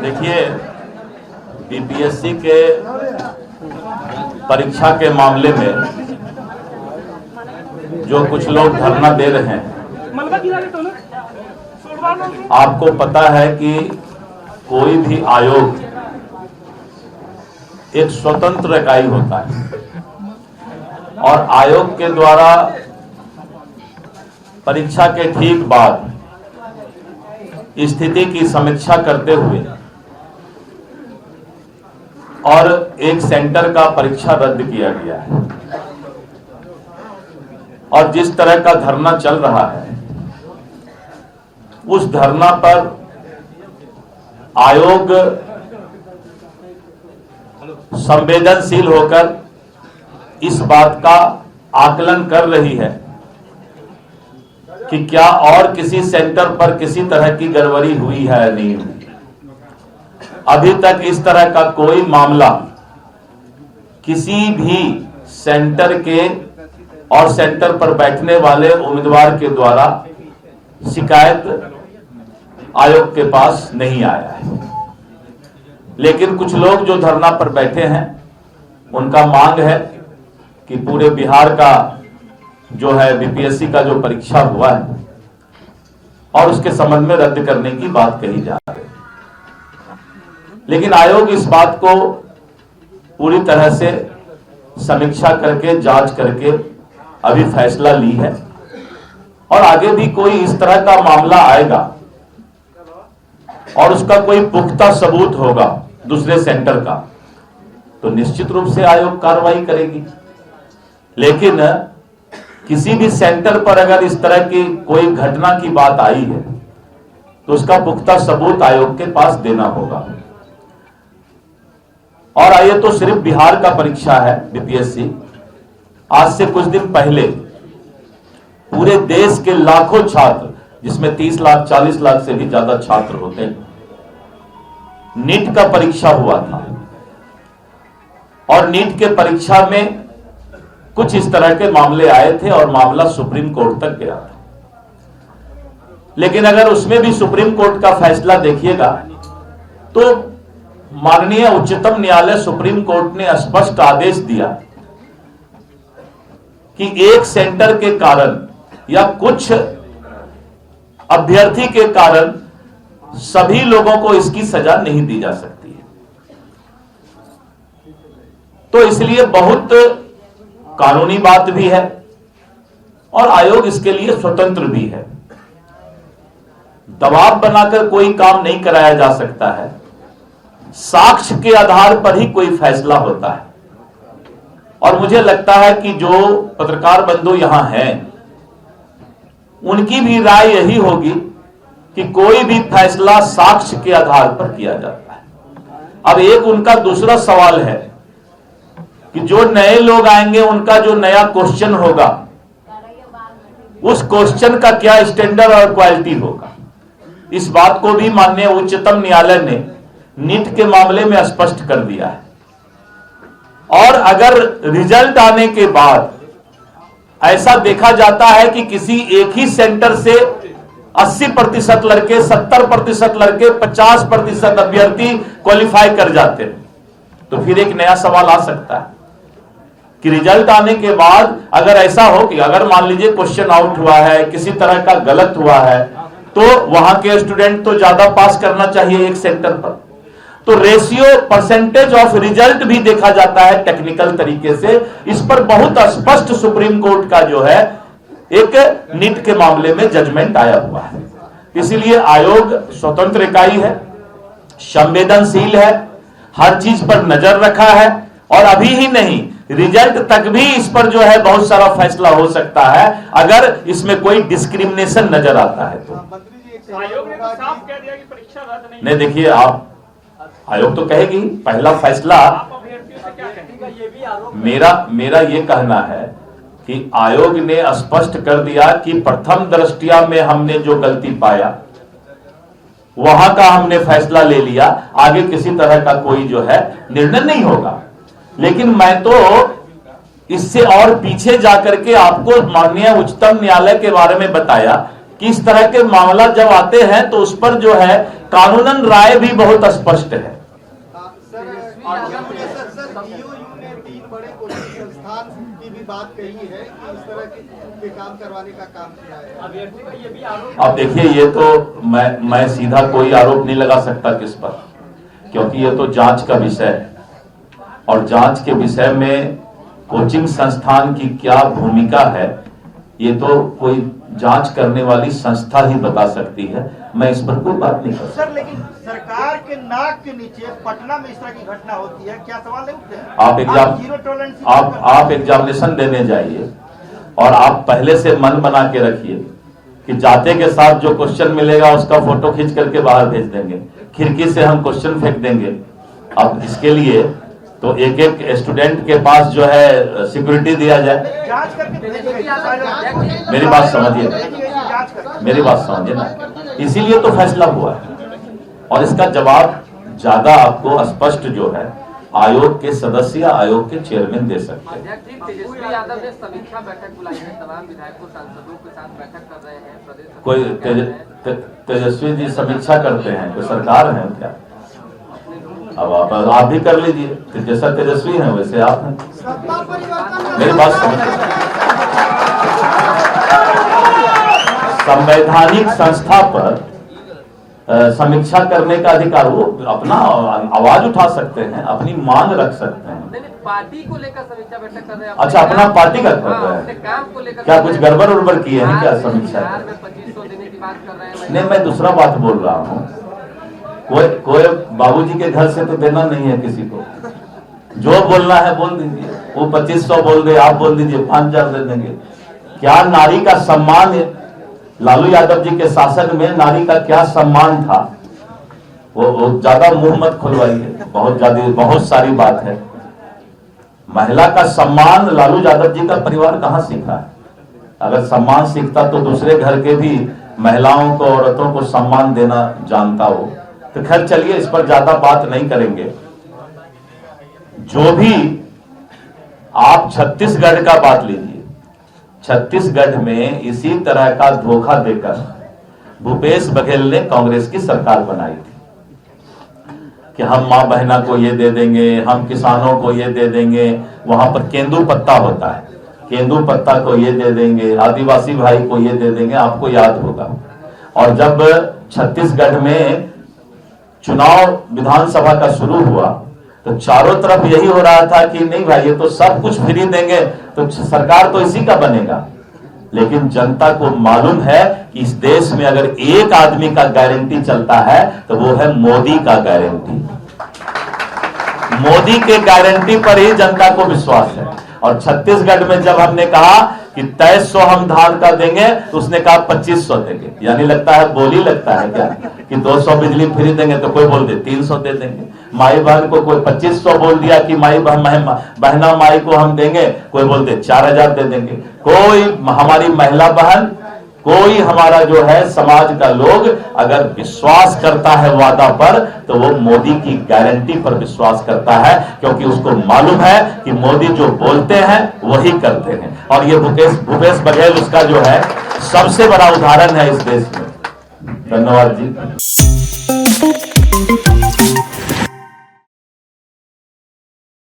देखिए, बीपीएससी के परीक्षा के मामले में जो कुछ लोग धरना दे रहे हैं, आपको पता है कि कोई भी आयोग एक स्वतंत्र इकाई होता है और आयोग के द्वारा परीक्षा के ठीक बाद स्थिति की समीक्षा करते हुए और एक सेंटर का परीक्षा रद्द किया गया है। और जिस तरह का धरना चल रहा है, उस धरना पर आयोग संवेदनशील होकर इस बात का आकलन कर रही है कि क्या और किसी सेंटर पर किसी तरह की गड़बड़ी हुई है या नहीं हुई। अभी तक इस तरह का कोई मामला किसी भी सेंटर के और सेंटर पर बैठने वाले उम्मीदवार के द्वारा शिकायत आयोग के पास नहीं आया है। लेकिन कुछ लोग जो धरना पर बैठे हैं, उनका मांग है कि पूरे बिहार का जो है बीपीएससी का जो परीक्षा हुआ है और उसके संबंध में रद्द करने की बात कही जा रही है। लेकिन आयोग इस बात को पूरी तरह से समीक्षा करके जांच करके अभी फैसला ली है और आगे भी कोई इस तरह का मामला आएगा और उसका कोई पुख्ता सबूत होगा दूसरे सेंटर का, तो निश्चित रूप से आयोग कार्रवाई करेगी। लेकिन किसी भी सेंटर पर अगर इस तरह की कोई घटना की बात आई है तो उसका पुख्ता सबूत आयोग के पास देना होगा। और ये तो सिर्फ बिहार का परीक्षा है बीपीएससी। आज से कुछ दिन पहले पूरे देश के लाखों छात्र, जिसमें 30 लाख 40 लाख से भी ज्यादा छात्र होते हैं, नीट का परीक्षा हुआ था और नीट के परीक्षा में कुछ इस तरह के मामले आए थे और मामला सुप्रीम कोर्ट तक गया था। लेकिन अगर उसमें भी सुप्रीम कोर्ट का फैसला देखिएगा तो माननीय उच्चतम न्यायालय सुप्रीम कोर्ट ने स्पष्ट आदेश दिया कि एक सेंटर के कारण या कुछ अभ्यर्थी के कारण सभी लोगों को इसकी सजा नहीं दी जा सकती है। तो इसलिए बहुत कानूनी बात भी है और आयोग इसके लिए स्वतंत्र भी है। दबाव बनाकर कोई काम नहीं कराया जा सकता है। साक्ष्य के आधार पर ही कोई फैसला होता है। और मुझे लगता है कि जो पत्रकार बंधु यहां हैं, उनकी भी राय यही होगी कि कोई भी फैसला साक्ष्य के आधार पर किया जाता है। अब एक उनका दूसरा सवाल है कि जो नए लोग आएंगे, उनका जो नया क्वेश्चन होगा, उस क्वेश्चन का क्या स्टैंडर्ड और क्वालिटी होगा। इस बात को भी माननीय उच्चतम न्यायालय ने नीट के मामले में स्पष्ट कर दिया है। और अगर रिजल्ट आने के बाद ऐसा देखा जाता है कि किसी एक ही सेंटर से 80% लड़के, 70% लड़के, 50% अभ्यर्थी क्वालिफाई कर जाते हैं, तो फिर एक नया सवाल आ सकता है कि रिजल्ट आने के बाद अगर ऐसा हो कि अगर मान लीजिए क्वेश्चन आउट हुआ है, किसी तरह का गलत हुआ है, तो वहां के स्टूडेंट तो ज्यादा पास करना चाहिए एक सेंटर पर। तो रेशियो, परसेंटेज ऑफ रिजल्ट भी देखा जाता है टेक्निकल तरीके से। इस पर बहुत स्पष्ट सुप्रीम कोर्ट का जो है एक नीट के मामले में जजमेंट आया हुआ है। इसीलिए आयोग स्वतंत्र इकाई है, संवेदनशील है, हर चीज पर नजर रखा है और अभी ही नहीं, रिजल्ट तक भी इस पर जो है बहुत सारा फैसला हो सकता है अगर इसमें कोई डिस्क्रिमिनेशन नजर आता है तो। आयोग ने तो साफ कह दिया कि परीक्षा रद्द नहीं, देखिए, आप आयोग तो कहेगी पहला फैसला। मेरा ये कहना है कि आयोग ने स्पष्ट कर दिया कि प्रथम दृष्टया में हमने जो गलती पाया वहां का हमने फैसला ले लिया, आगे किसी तरह का कोई जो है निर्णय नहीं होगा। लेकिन मैं तो इससे और पीछे जाकर के आपको माननीय उच्चतम न्यायालय के बारे में बताया कि इस तरह के मामला जब आते हैं तो उस पर जो है कानूनन राय भी बहुत स्पष्ट है। सर DOU ने 3 बड़े कोचिंग संस्थान की भी बात कही है कि इस तरह के काम करवाने का काम किया है। अभ्यर्थी का ये भी आरोप। अब देखिए, ये तो मैं सीधा कोई आरोप नहीं लगा सकता किस पर, क्योंकि ये तो जांच का विषय है और जांच के विषय में कोचिंग संस्थान की क्या भूमिका है ये तो कोई जांच करने वाली संस्था ही बता सकती है। मैं इस पर कोई बात नहीं कर सकता। सर लेकिन सरकार के नाक के नीचे पटना में इस तरह की घटना होती है, क्या सवाल नहीं उठते हैं? आप एग्जामिनेशन देने जाइए और आप पहले से मन बना के रखिए कि जाते के साथ जो क्वेश्चन मिलेगा उसका फोटो खींच करके बाहर भेज देंगे, खिड़की से हम क्वेश्चन फेंक देंगे। अब इसके लिए तो एक एक स्टूडेंट के पास जो है सिक्योरिटी दिया जाए। जांच करके मेरी बात समझिए, मेरी बात समझिए ना, इसीलिए तो फैसला हुआ है और इसका जवाब ज्यादा आपको स्पष्ट जो है आयोग के सदस्य या आयोग के चेयरमैन दे सकते हैं। तेजस्वी यादव ने समीक्षा बैठक बुलाई है, तमाम विधायकों सांसदों के साथ बैठक कर रहे हैं। प्रदेश कोई तेजस्वी जी समीक्षा करते हैं, कोई सरकार है क्या? अब आप भी कर लीजिए, जैसा तेजस्वी हैं वैसे आप हैं। मेरी बात समझिए, संवैधानिक संस्था पर समीक्षा करने का अधिकार, वो अपना आवाज उठा सकते हैं, अपनी मांग रख सकते हैं। नहीं, पार्टी को लेकर समीक्षा बैठक कर रहे हैं। अच्छा, अपना पार्टी का कर रहे हैं, काम को लेकर क्या कुछ गड़बड़ उड़बड़ किए हैं क्या? समीक्षा में 2500 देने की बात कर रहे हैं। नहीं, मैं दूसरा बात बोल रहा हूँ। कोई बाबूजी के घर से तो देना नहीं है किसी को, जो बोलना है बोल दीजिए। वो 2500 बोल दे, आप बोल दीजिए 5000 दे देंगे। क्या नारी का सम्मान है? लालू यादव जी के शासन में नारी का क्या सम्मान था? वो ज्यादा मुंह मत खुलवाइए, बहुत सारी बात है। महिला का सम्मान लालू यादव जी का परिवार कहाँ सीखा है? अगर सम्मान सीखता तो दूसरे घर के भी महिलाओं को, औरतों को सम्मान देना जानता हो। तो खैर चलिए, इस पर ज्यादा बात नहीं करेंगे। जो भी आप छत्तीसगढ़ का बात लीजिए, छत्तीसगढ़ में इसी तरह का धोखा देकर भूपेश बघेल ने कांग्रेस की सरकार बनाई थी कि हम मां बहना को ये दे देंगे, हम किसानों को ये दे देंगे। वहां पर केंदू पत्ता होता है, केंदू पत्ता को ये दे देंगे, आदिवासी भाई को ये दे देंगे, आपको याद होगा। और जब छत्तीसगढ़ में चुनाव विधानसभा का शुरू हुआ तो चारों तरफ यही हो रहा था कि नहीं भाई, ये तो सब कुछ फ्री देंगे तो सरकार तो इसी का बनेगा। लेकिन जनता को मालूम है कि इस देश में अगर एक आदमी का गारंटी चलता है तो वो है मोदी का गारंटी। मोदी के गारंटी पर ही जनता को विश्वास है। और छत्तीसगढ़ में जब हमने कहा कि 2300 हम धान का देंगे तो उसने कहा 2500 देंगे। यानी लगता है बोली लगता है क्या कि 200 बिजली फ्री देंगे, तो कोई बोल दे 300 दे देंगे। माई बहन को कोई 2500 बोल दिया कि बहना माई को हम देंगे, कोई बोल दे 4000 दे देंगे। कोई हमारी महिला बहन, कोई हमारा जो है समाज का लोग अगर विश्वास करता है वादा पर तो वो मोदी की गारंटी पर विश्वास करता है, क्योंकि उसको मालूम है कि मोदी जो बोलते हैं वही करते हैं। और ये भूपेश बघेल उसका जो है सबसे बड़ा उदाहरण है इस देश में। धन्यवाद जी।